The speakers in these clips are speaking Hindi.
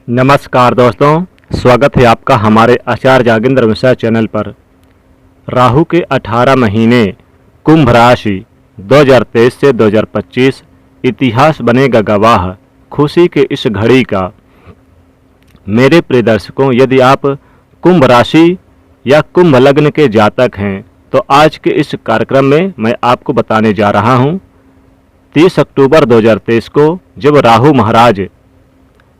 नमस्कार दोस्तों, स्वागत है आपका हमारे आचार्य जागेंद्र मिश्रा चैनल पर। राहु के 18 महीने कुंभ राशि 2023 से 2025 इतिहास बनेगा गवाह खुशी के इस घड़ी का। मेरे प्रिय दर्शकों, यदि आप कुंभ राशि या कुंभ लग्न के जातक हैं तो आज के इस कार्यक्रम में मैं आपको बताने जा रहा हूं 30 अक्टूबर 2023 को जब राहु महाराज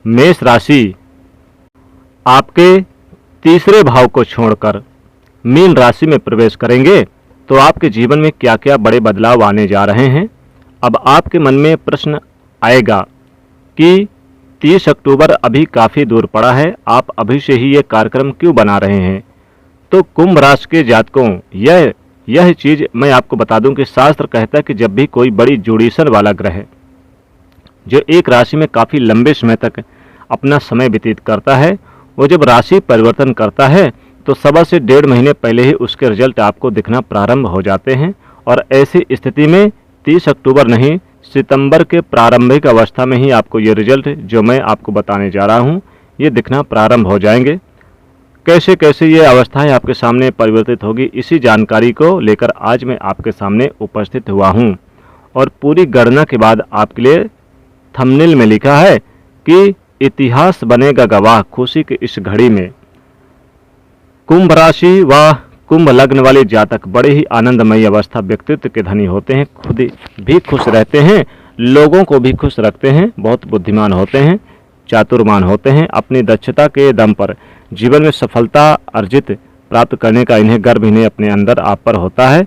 मेष राशि आपके तीसरे भाव को छोड़कर मीन राशि में प्रवेश करेंगे तो आपके जीवन में क्या क्या बड़े बदलाव आने जा रहे हैं। अब आपके मन में प्रश्न आएगा कि 30 अक्टूबर अभी काफ़ी दूर पड़ा है, आप अभी से ही ये कार्यक्रम क्यों बना रहे हैं। तो कुंभ राशि के जातकों, यह चीज़ मैं आपको बता दूं कि शास्त्र कहता है कि जब भी कोई बड़ी जुड़ीशन वाला ग्रह जो एक राशि में काफ़ी लंबे समय तक अपना समय व्यतीत करता है, वो जब राशि परिवर्तन करता है तो सवा से 1.5 महीने पहले ही उसके रिजल्ट आपको दिखना प्रारंभ हो जाते हैं। और ऐसी स्थिति में 30 अक्टूबर नहीं, सितंबर के प्रारंभिक अवस्था में ही आपको ये रिजल्ट जो मैं आपको बताने जा रहा हूँ ये दिखना प्रारंभ हो जाएंगे। कैसे कैसे ये अवस्थाएं आपके सामने परिवर्तित होगी, इसी जानकारी को लेकर आज मैं आपके सामने उपस्थित हुआ हूँ। और पूरी गणना के बाद आपके लिए थंबनेल में लिखा है कि इतिहास बनेगा गवाह खुशी की इस घड़ी में। कुंभ राशि व कुंभ लग्न वाले जातक बड़े ही आनंदमयी अवस्था व्यक्तित्व के धनी होते हैं, खुद भी खुश रहते हैं, लोगों को भी खुश रखते हैं, बहुत बुद्धिमान होते हैं, चातुर्मान होते हैं। अपनी दक्षता के दम पर जीवन में सफलता अर्जित प्राप्त करने का इन्हें गर्व इन्हें अपने अंदर आप पर होता है।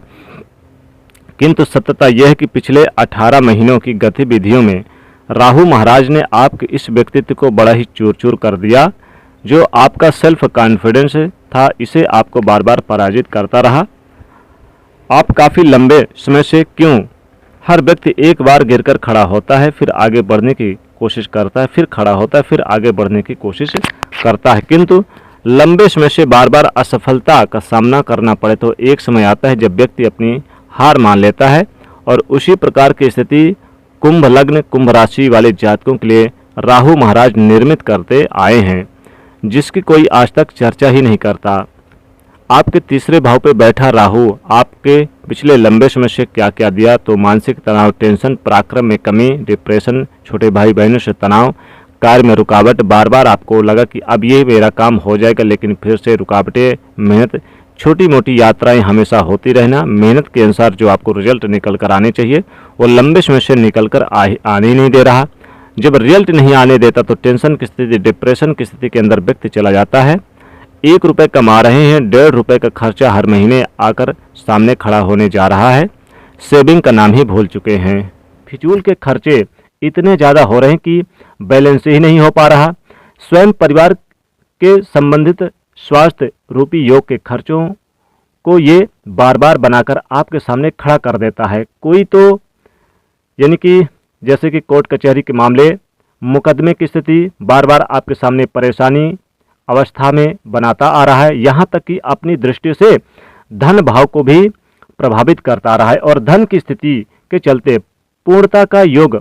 किंतु सत्यता यह है कि पिछले 18 महीनों की गतिविधियों में राहु महाराज ने आपके इस व्यक्तित्व को बड़ा ही चूर चूर कर दिया। जो आपका सेल्फ कॉन्फिडेंस था इसे आपको बार बार पराजित करता रहा। आप काफ़ी लंबे समय से हर व्यक्ति एक बार गिरकर खड़ा होता है, फिर आगे बढ़ने की कोशिश करता है, फिर खड़ा होता है, फिर आगे बढ़ने की कोशिश करता है, किंतु लंबे समय से बार बार असफलता का सामना करना पड़े तो एक समय आता है जब व्यक्ति अपनी हार मान लेता है। और उसी प्रकार की स्थिति कुंभ लग्न कुंभ राशि वाले जातकों के लिए राहु महाराज निर्मित करते आए हैं, जिसकी कोई आज तक चर्चा ही नहीं करता। आपके तीसरे भाव पे बैठा राहु आपके पिछले लंबे समय से क्या क्या दिया, तो मानसिक तनाव, टेंशन, पराक्रम में कमी, डिप्रेशन, छोटे भाई बहनों से तनाव, कार्य में रुकावट, बार बार आपको लगा कि अब ये मेरा काम हो जाएगा लेकिन फिर से रुकावटें, मेहनत, छोटी मोटी यात्राएं हमेशा होती रहना, मेहनत के अनुसार जो आपको रिजल्ट निकल कर आने चाहिए वो लंबे समय से निकल कर आने नहीं दे रहा। जब रिजल्ट नहीं आने देता तो टेंशन की स्थिति, डिप्रेशन की स्थिति के अंदर व्यक्ति चला जाता है। 1 रुपये कमा रहे हैं, 1.5 रुपये का खर्चा हर महीने आकर सामने खड़ा होने जा रहा है। सेविंग का नाम ही भूल चुके हैं। फिजूल के खर्चे इतने ज़्यादा हो रहे हैं कि बैलेंस ही नहीं हो पा रहा। स्वयं परिवार के संबंधित स्वास्थ्य रूपी योग के खर्चों को ये बार बार बनाकर आपके सामने खड़ा कर देता है। कोई तो यानी कि जैसे कि कोर्ट कचहरी के मामले, मुकदमे की स्थिति बार बार आपके सामने परेशानी अवस्था में बनाता आ रहा है। यहाँ तक कि अपनी दृष्टि से धन भाव को भी प्रभावित करता आ रहा है और धन की स्थिति के चलते पूर्णता का योग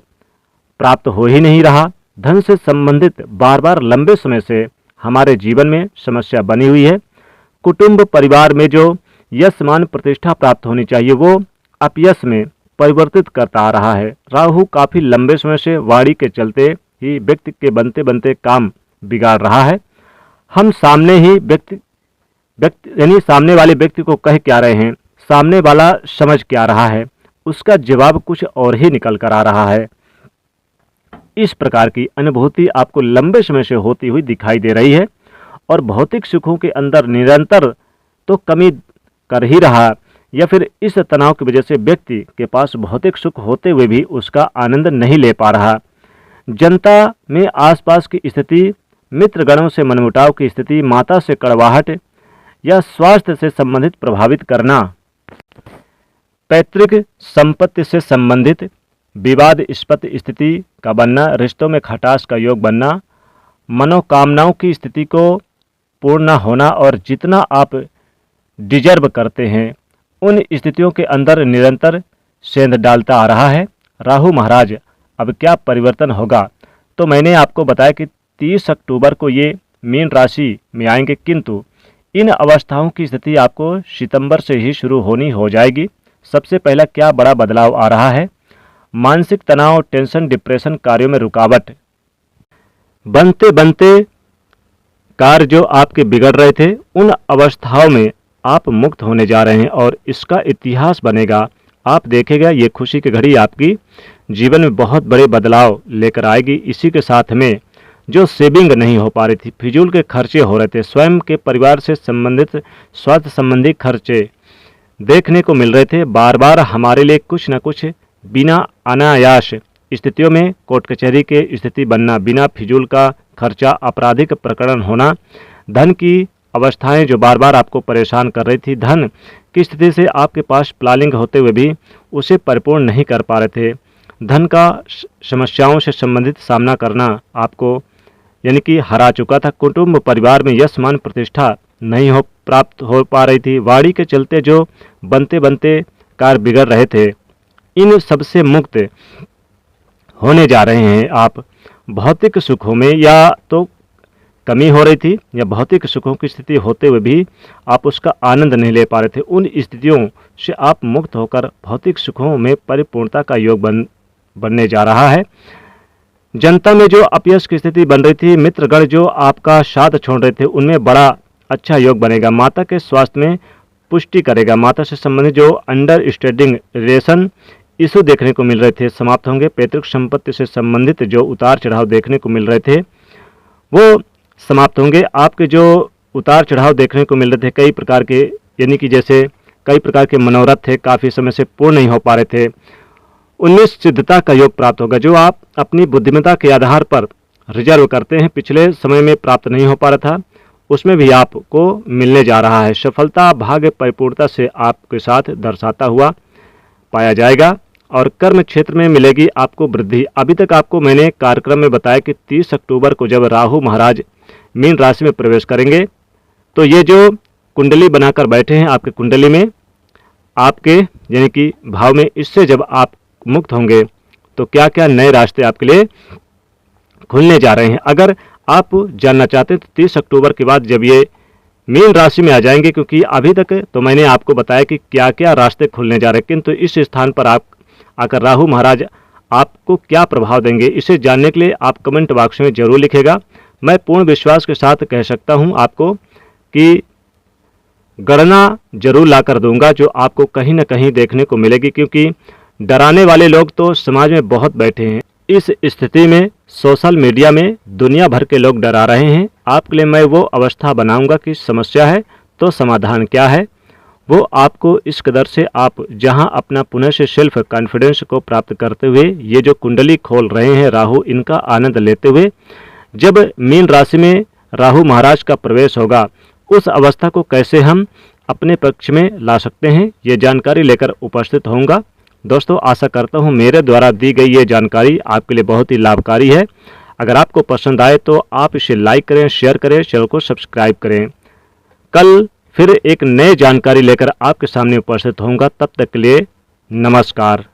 प्राप्त हो ही नहीं रहा। धन से संबंधित बार बार लंबे समय से हमारे जीवन में समस्या बनी हुई है। कुटुंब परिवार में जो यश मान प्रतिष्ठा प्राप्त होनी चाहिए वो अपयश में परिवर्तित करता आ रहा है। राहु काफ़ी लंबे समय से वाणी के चलते ही व्यक्ति के बनते बनते काम बिगाड़ रहा है। हम सामने ही व्यक्ति यानी सामने वाले व्यक्ति को कह क्या रहे हैं, सामने वाला समझ क्या रहा है, उसका जवाब कुछ और ही निकल कर आ रहा है। इस प्रकार की अनुभूति आपको लंबे समय से होती हुई दिखाई दे रही है। और भौतिक सुखों के अंदर निरंतर तो कमी कर ही रहा, या फिर इस तनाव की वजह से व्यक्ति के पास भौतिक सुख होते हुए भी उसका आनंद नहीं ले पा रहा। जनता में आसपास की स्थिति, मित्रगणों से मनमुटाव की स्थिति, माता से कड़वाहट या स्वास्थ्य से संबंधित प्रभावित करना, पैतृक संपत्ति से संबंधित विवादास्पद स्थिति का बनना, रिश्तों में खटास का योग बनना, मनोकामनाओं की स्थिति को पूर्ण न होना और जितना आप डिजर्व करते हैं उन स्थितियों के अंदर निरंतर सेंध डालता आ रहा है। राहु महाराज अब क्या परिवर्तन होगा, तो मैंने आपको बताया कि 30 अक्टूबर को ये मीन राशि में आएंगे, किंतु इन अवस्थाओं की स्थिति आपको सितंबर से ही शुरू होनी हो जाएगी। सबसे पहला क्या बड़ा बदलाव आ रहा है? मानसिक तनाव, टेंशन, डिप्रेशन, कार्यों में रुकावट, बनते बनते कार्य जो आपके बिगड़ रहे थे उन अवस्थाओं में आप मुक्त होने जा रहे हैं और इसका इतिहास बनेगा। आप देखेगा ये खुशी की घड़ी आपकी जीवन में बहुत बड़े बदलाव लेकर आएगी। इसी के साथ में जो सेविंग नहीं हो पा रही थी, फिजूल के खर्चे हो रहे थे, स्वयं के परिवार से संबंधित स्वास्थ्य संबंधी खर्चे देखने को मिल रहे थे, बार बार हमारे लिए कुछ न कुछ बिना अनायास स्थितियों में कोर्ट कचहरी के स्थिति बनना, बिना फिजूल का खर्चा, आपराधिक प्रकरण होना, धन की अवस्थाएं जो बार बार आपको परेशान कर रही थी, धन की स्थिति से आपके पास प्लानिंग होते हुए भी उसे परिपूर्ण नहीं कर पा रहे थे, धन का समस्याओं से संबंधित सामना करना आपको यानी कि हरा चुका था, कुटुंब परिवार में यश मान प्रतिष्ठा नहीं प्राप्त हो पा रही थी, वाणी के चलते जो बनते बनते कार्य बिगड़ रहे थे, इन सबसे मुक्त होने जा रहे हैं आप। भौतिक सुखों में या तो कमी हो रही थी या भौतिक सुखों की स्थिति होते हुए भी आप उसका आनंद नहीं ले पा रहे थे, उन स्थितियों से आप मुक्त होकर भौतिक सुखों में परिपूर्णता का योग बनने जा रहा है। जनता में जो अपयश की स्थिति बन रही थी, मित्रगण जो आपका साथ छोड़ रहे थे, उनमें बड़ा अच्छा योग बनेगा। माता के स्वास्थ्य में पुष्टि करेगा। माता से संबंधित जो अंडरस्टैंडिंग रिलेशन इशू देखने को मिल रहे थे समाप्त होंगे। पैतृक संपत्ति से संबंधित जो उतार चढ़ाव देखने को मिल रहे थे वो समाप्त होंगे। आपके जो उतार चढ़ाव देखने को मिल रहे थे कई प्रकार के, यानी कि जैसे कई प्रकार के मनोरथ थे, काफ़ी समय से पूर्ण नहीं हो पा रहे थे, उनमें सिद्धता का योग प्राप्त होगा। जो आप अपनी बुद्धिमत्ता के आधार पर रिजर्व करते हैं, पिछले समय में प्राप्त नहीं हो पा रहा था, उसमें भी आपको मिलने जा रहा है। सफलता भाग्य परिपूर्णता से आपके साथ दर्शाता हुआ पाया जाएगा और कर्म क्षेत्र में मिलेगी आपको वृद्धि। अभी तक आपको मैंने कार्यक्रम में बताया कि 30 अक्टूबर को जब राहु महाराज मीन राशि में प्रवेश करेंगे तो ये जो कुंडली बनाकर बैठे हैं आपके कुंडली में, आपके यानी कि भाव में, इससे जब आप मुक्त होंगे तो क्या क्या नए रास्ते आपके लिए खुलने जा रहे हैं। अगर आप जानना चाहते हैं तो 30 अक्टूबर के बाद जब ये मीन राशि में आ जाएंगे, क्योंकि अभी तक तो मैंने आपको बताया कि क्या क्या रास्ते खुलने जा रहे हैं, किंतु इस स्थान पर आप आकर राहु महाराज आपको क्या प्रभाव देंगे, इसे जानने के लिए आप कमेंट बॉक्स में जरूर लिखेगा। मैं पूर्ण विश्वास के साथ कह सकता हूं आपको कि गणना जरूर ला कर दूंगा जो आपको कहीं ना कहीं देखने को मिलेगी, क्योंकि डराने वाले लोग तो समाज में बहुत बैठे हैं। इस स्थिति में सोशल मीडिया में दुनिया भर के लोग डरा रहे हैं। आपके लिए मैं वो अवस्था बनाऊंगा कि समस्या है तो समाधान क्या है, वो आपको इस कदर से आप जहां अपना पुनः से सेल्फ कॉन्फिडेंस को प्राप्त करते हुए ये जो कुंडली खोल रहे हैं राहु, इनका आनंद लेते हुए जब मीन राशि में राहु महाराज का प्रवेश होगा उस अवस्था को कैसे हम अपने पक्ष में ला सकते हैं, ये जानकारी लेकर उपस्थित होऊंगा। दोस्तों, आशा करता हूं मेरे द्वारा दी गई ये जानकारी आपके लिए बहुत ही लाभकारी है। अगर आपको पसंद आए तो आप इसे लाइक करें, शेयर करें, चैनल को सब्सक्राइब करें। कल फिर एक नई जानकारी लेकर आपके सामने उपस्थित होऊंगा। तब तक के लिए नमस्कार।